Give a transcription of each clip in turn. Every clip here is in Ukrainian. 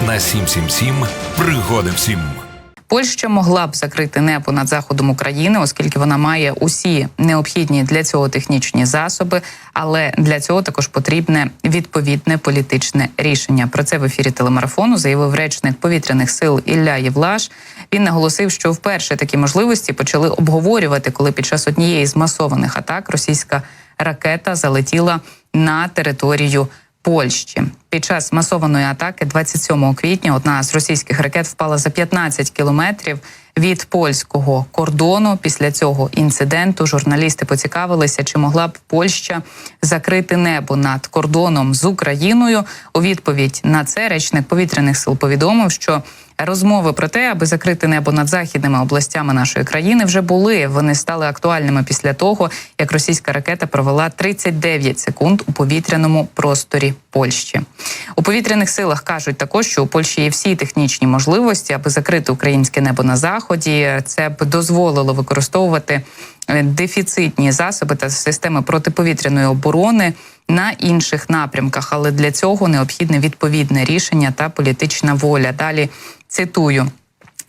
на 7/7 пригоди всім. Польща могла б закрити небо над заходом України, оскільки вона має усі необхідні для цього технічні засоби, але для цього також потрібне відповідне політичне рішення. Про це в ефірі телемарафону заявив речник повітряних сил Ілля Євлаш. Він наголосив, що вперше такі можливості почали обговорювати, коли під час однієї з масованих атак російська ракета залетіла на територію Польщі. Під час масованої атаки 27 квітня одна з російських ракет впала за 15 кілометрів від польського кордону. Після цього інциденту журналісти поцікавилися, чи могла б Польща закрити небо над кордоном з Україною. У відповідь на це речник повітряних сил повідомив, що розмови про те, аби закрити небо над західними областями нашої країни, вже були. Вони стали актуальними після того, як російська ракета провела 39 секунд у повітряному просторі Польщі. У повітряних силах кажуть також, що у Польщі є всі технічні можливості, аби закрити українське небо на заході. Це б дозволило використовувати дефіцитні засоби та системи протиповітряної оборони на інших напрямках, але для цього необхідне відповідне рішення та політична воля. Далі цитую.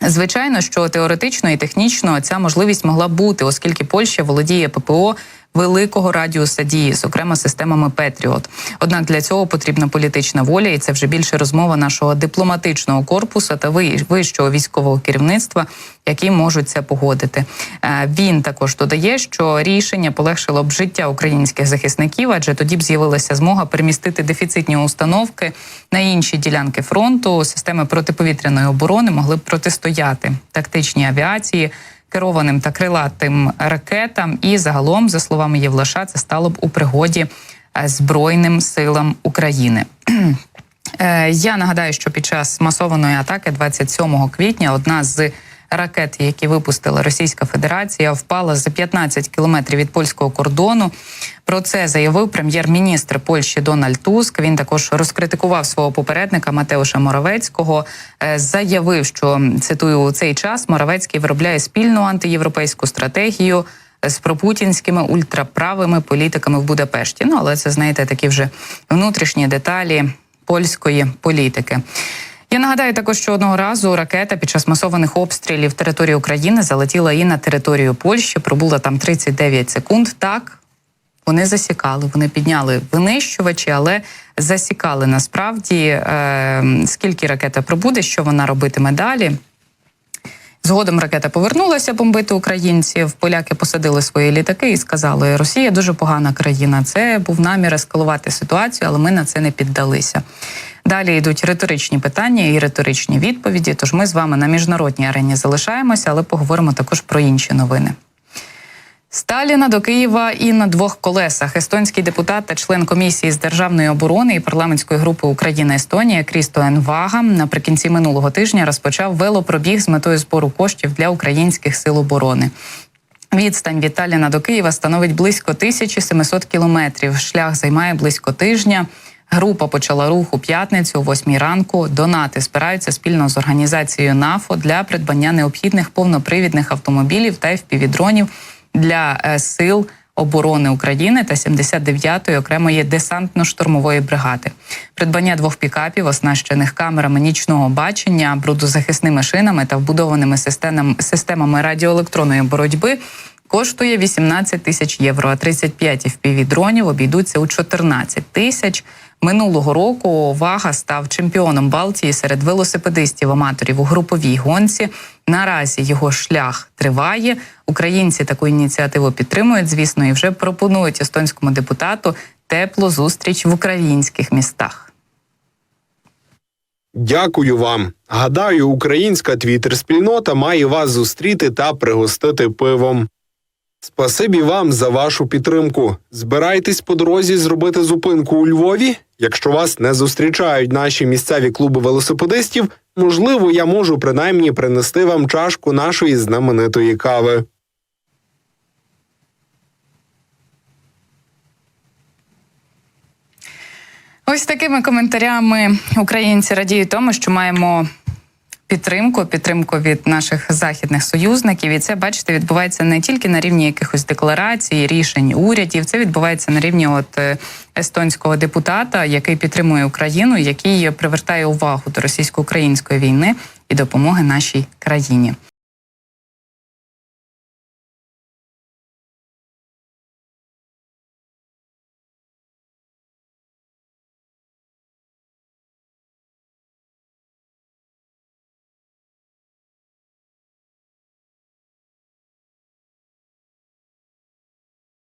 Звичайно, що теоретично і технічно ця можливість могла бути, оскільки Польща володіє ППО великого радіуса дії, зокрема системами Петріот. Однак для цього потрібна політична воля, і це вже більше розмова нашого дипломатичного корпусу та вищого військового керівництва, які можуть це погодити. Він також додає, що рішення полегшило б життя українських захисників, адже тоді б з'явилася змога перемістити дефіцитні установки на інші ділянки фронту. Системи протиповітряної оборони могли б протистояти тактичній авіації, керованим та крилатим ракетам, і загалом, за словами Євлаша, це стало б у пригоді Збройним силам України. Я нагадаю, що під час масованої атаки 27 квітня одна з ракет, які випустила Російська Федерація, впала за 15 кілометрів від польського кордону. Про це заявив прем'єр-міністр Польщі Дональд Туск. Він також розкритикував свого попередника Матеуша Моравецького. Заявив, що, цитую, у цей час Моравецький виробляє спільну антиєвропейську стратегію з пропутінськими ультраправими політиками в Будапешті. Ну, але це, знаєте, такі вже внутрішні деталі польської політики. Я нагадаю також, що одного разу ракета під час масованих обстрілів території України залетіла і на територію Польщі, пробула там 39 секунд. Так, вони засікали, вони підняли винищувачі, але засікали насправді, скільки ракета пробуде, що вона робитиме далі. Згодом ракета повернулася бомбити українців, поляки посадили свої літаки і сказали, Росія дуже погана країна, це був намір ескалувати ситуацію, але ми на це не піддалися. Далі йдуть риторичні питання і риторичні відповіді, тож ми з вами на міжнародній арені залишаємося, але поговоримо також про інші новини. Сталіна до Києва і на двох колесах. Естонський депутат та член комісії з державної оборони і парламентської групи Україна-Естонія Крісто Ен Вага наприкінці минулого тижня розпочав велопробіг з метою збору коштів для українських сил оборони. Відстань від Талліна до Києва становить близько 1700 кілометрів. Шлях займає близько тижня. Група почала рух у п'ятницю о 8 ранку. Донати збираються спільно з організацією НАФО для придбання необхідних повнопривідних автомобілів та FPV-дронів для сил оборони України та 79-ї окремої десантно-штурмової бригади. Придбання двох пікапів, оснащених камерами нічного бачення, брудозахисними шинами та вбудованими системами радіоелектронної боротьби коштує 18 тисяч євро, а 35 FPV-дронів обійдуться у 14 тисяч. Минулого року Вага став чемпіоном Балтії серед велосипедистів-аматорів у груповій гонці. Наразі його шлях триває. Українці таку ініціативу підтримують, звісно, і вже пропонують естонському депутату теплу зустріч в українських містах. Дякую вам. Гадаю, українська твіттер-спільнота має вас зустріти та пригостити пивом. Спасибі вам за вашу підтримку. Збирайтесь по дорозі зробити зупинку у Львові? Якщо вас не зустрічають наші місцеві клуби велосипедистів, можливо, я можу принаймні принести вам чашку нашої знаменитої кави. Ось такими коментарями українці радіють тому, що маємо підтримку від наших західних союзників. І це, бачите, відбувається не тільки на рівні якихось декларацій, рішень урядів. Це відбувається на рівні естонського депутата, який підтримує Україну, який привертає увагу до російсько-української війни і допомоги нашій країні.